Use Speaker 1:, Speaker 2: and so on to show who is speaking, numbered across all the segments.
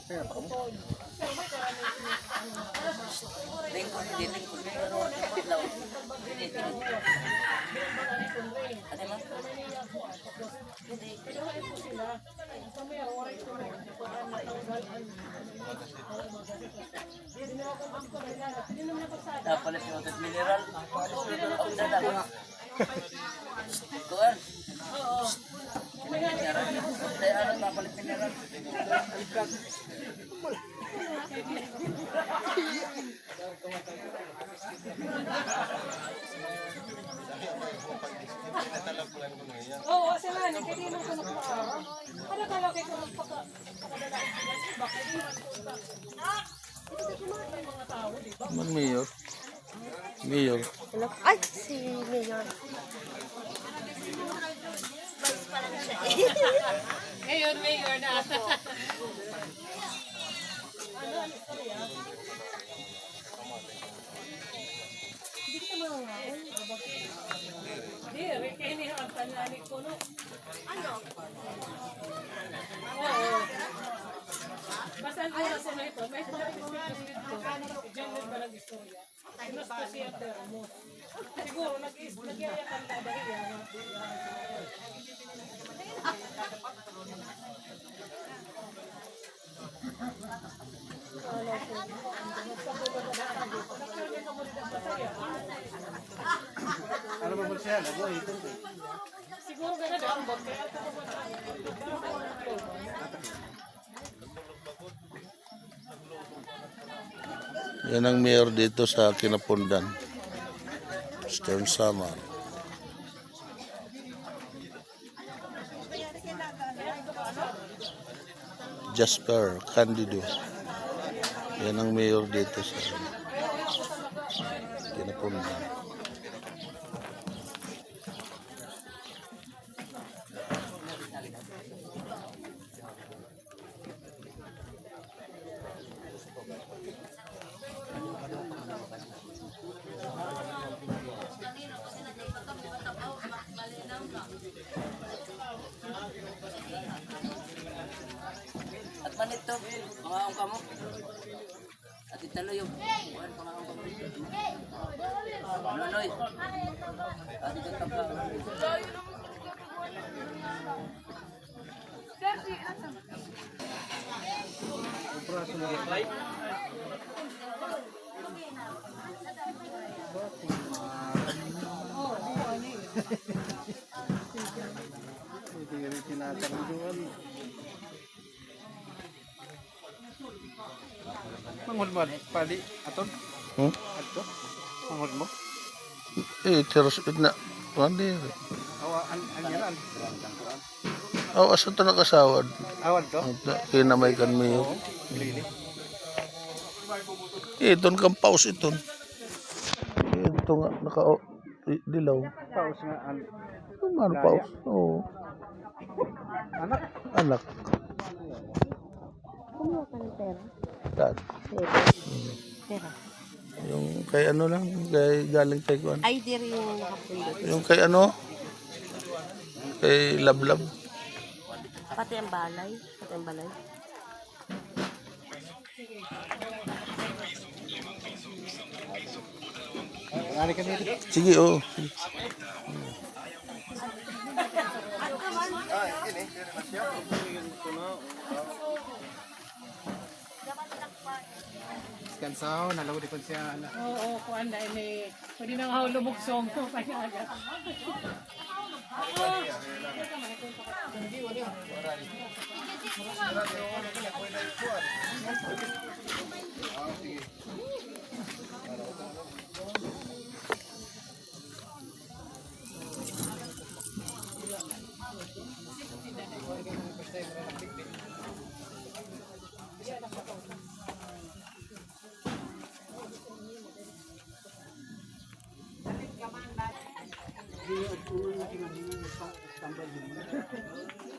Speaker 1: Lingkod din, lingkod din. Ano, lingkod daw. Ano mo? Dapat yung otot mineral. Ang dada. Kuan. Mineral. Kaya ano, dapat mineral.
Speaker 2: Oo, sila ni kaya di man ko nakuha. Ano kala kay ko magpakadala ba kay di man ko ba. Ito di kumain mga tao, di ba?
Speaker 3: Man mayor. Mayor.
Speaker 4: Ay, si Mayor. Vice pa lang siya eh.
Speaker 2: Ngayon, mayor na. Hindi ka mangangaon. Hindi, kaya niya ang tanani ko, no?
Speaker 4: Ano?
Speaker 2: Oo. Basta ang oras na ito, may diyan din ba nag-istorya? Mas kasi ang termo. Siguro, nag-iyakan na dahil yan.
Speaker 5: Ano ba mo siya? Lago ito.
Speaker 2: Siguro gano'n ang bot. Kaya ito ko
Speaker 3: Yan ang mayor dito sa Kinapundan. Stern Samar. Jasper Candido. Yan ang mayor dito sa Kinapundan.
Speaker 1: At manito, mga ang kamo. At italo yung kuhan mga ang kamo. Nonoy. At ito pa.
Speaker 5: Hindi rin tinatanong. Manghod mo, pali, aton? Ato? Manghod mo?
Speaker 3: Teros na. Mandi.
Speaker 5: Awa, anyaran?
Speaker 3: Oh, asa to nakasawad?
Speaker 5: Awad to?
Speaker 3: Kinamay kan mayor.
Speaker 5: Lili.
Speaker 3: Iton kang pause iton. Ito nga dilaw.
Speaker 5: Paus nga an
Speaker 3: Ano pause? Oo.
Speaker 5: anak.
Speaker 3: Anak.
Speaker 4: Kumuha ka ng pera?
Speaker 3: Dad.
Speaker 4: Pera.
Speaker 3: Yung kay ano lang, kay galing kay kuan.
Speaker 4: Ay, di rin yung nakapulot.
Speaker 3: Yung kay ano? Kay Lablab.
Speaker 4: Pati ang balay. Pati ang balay.
Speaker 5: Ano ka dito?
Speaker 3: Sige, oo.
Speaker 5: Kansaw, nalaw di pa siya.
Speaker 2: Oo, kuhan dahil may pwede nang ako lumugsong ko kaya agad.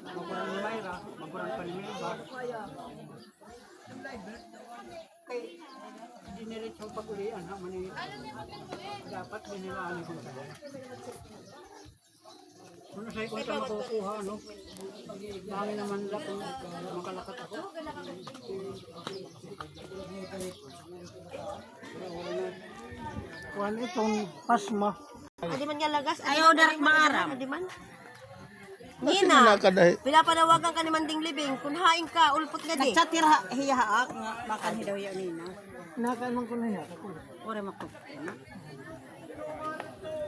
Speaker 5: Magurang ni Mayra, magurang pa ni Mayra. Kay diniretso pag-ulian ha, mani dapat binilaan ko sa. Ano sa'yo kung saan makukuha, no? Dami naman lang kung makalakat ako.
Speaker 2: kuan itong pasma.
Speaker 4: Hindi man nga lagas. Ayaw na rin maaram. Hindi man.
Speaker 3: Kasi
Speaker 4: Nina,
Speaker 3: nakadahi.
Speaker 4: pinapanawagan ka ni Manding Libing. Kung haing ka, ulpot nga di.
Speaker 6: Nagchat hiya haak nga makan daw yan nina.
Speaker 2: Nakaan man ko na yan.
Speaker 6: Ora makuk.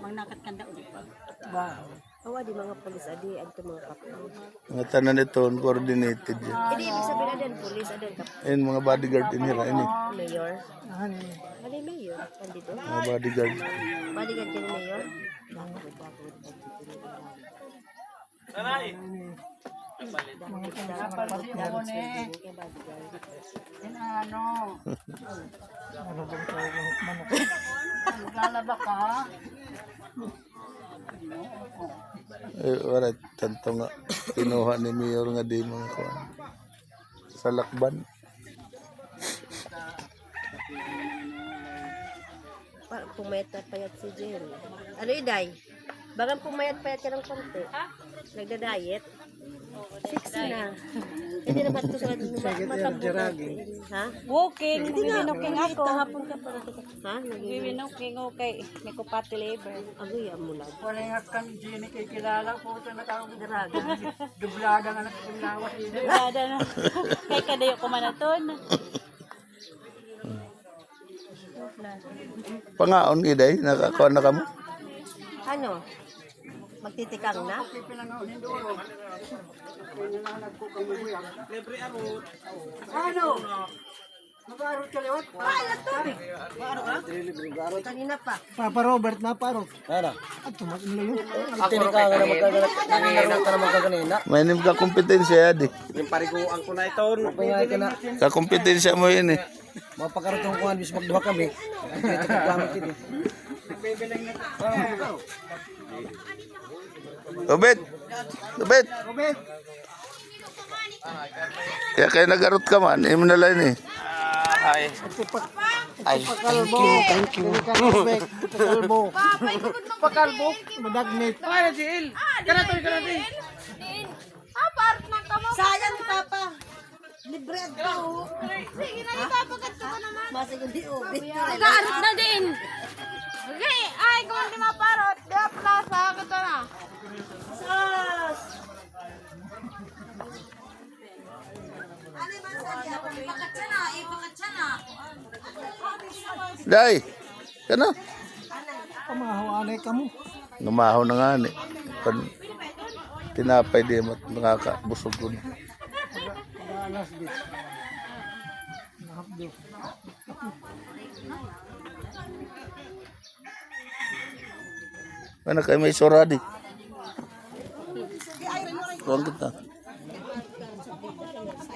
Speaker 6: Magnakat kanda ulit pa.
Speaker 2: Ba.
Speaker 4: Awa di mga polis adi, adto mga kapatid.
Speaker 3: Mga tanan ito, coordinated yan.
Speaker 4: Hindi, ibig sabihin adan, polis, adan ka.
Speaker 3: Ayun, mga bodyguard inira. Ini,
Speaker 4: Mayor.
Speaker 2: Ano?
Speaker 4: Ano yung mayor? Nandito?
Speaker 3: mga bodyguard.
Speaker 4: Bodyguard ka ni mayor?
Speaker 2: Ano bang tawag ng manok?
Speaker 6: Galaba ka.
Speaker 3: Wala, tanto nga. Kinuha ni Mayor nga di mga kuwan. Sa lakban.
Speaker 4: Pumayat na payat si Jen. Ano yung day? Bagang pumayat-payat ka ng konti. Nagda-diet? 60 na. Hindi naman ito sa matapos. Ha?
Speaker 6: Walking, nagbibinoking ako.
Speaker 4: Kahapon ka para kita. Ha?
Speaker 6: Nagbibinoking ako kay may kupati labor.
Speaker 4: Agoy, amulag.
Speaker 6: Wala nga kang Jenny kay kilala po ito na tawag
Speaker 4: Daraga.
Speaker 6: dublada nga nagpulawas dito.
Speaker 7: Ada na. Kay kadayo ko manaton.
Speaker 3: Pangaon giday, nakakuha na kamo.
Speaker 4: Ano? Magtitikang na?
Speaker 6: Ano? Mag-arot ka liwat?
Speaker 4: Kanina pa.
Speaker 2: Papa Robert na paro.
Speaker 5: Ano?
Speaker 2: At tumakin yun.
Speaker 3: May nim ka kompetensya di.
Speaker 5: Yung pariguan ko na ito.
Speaker 3: Ka kompetensya mo yun eh.
Speaker 5: Mapakarotong kuhan, bis magduha kami. Ito gamit ini.
Speaker 3: Ubed! Ubed! Kaya kayo nagarot ka man, imo na lang eh.
Speaker 5: Ay.
Speaker 2: Pakalbo. Thank you. Pakalbo. Pakalbo. Madagnit.
Speaker 5: Para Jill. Kanatoy.
Speaker 4: Sayang ni Papa. Libre at ko. Sige na, ipapagat ko naman. Masig hindi ubit.
Speaker 7: Kaarot na din. Okay, ay kung hindi maparot, di plaza kita na.
Speaker 4: Sus!
Speaker 3: Day! Kana?
Speaker 2: Pamahawanay ka mo.
Speaker 3: Numahaw na nga ni. Tinapay di mat nakakabusog ko na.
Speaker 2: Alas di. Nakapdo.
Speaker 3: Ano kayo may soradi? Tuwang kita.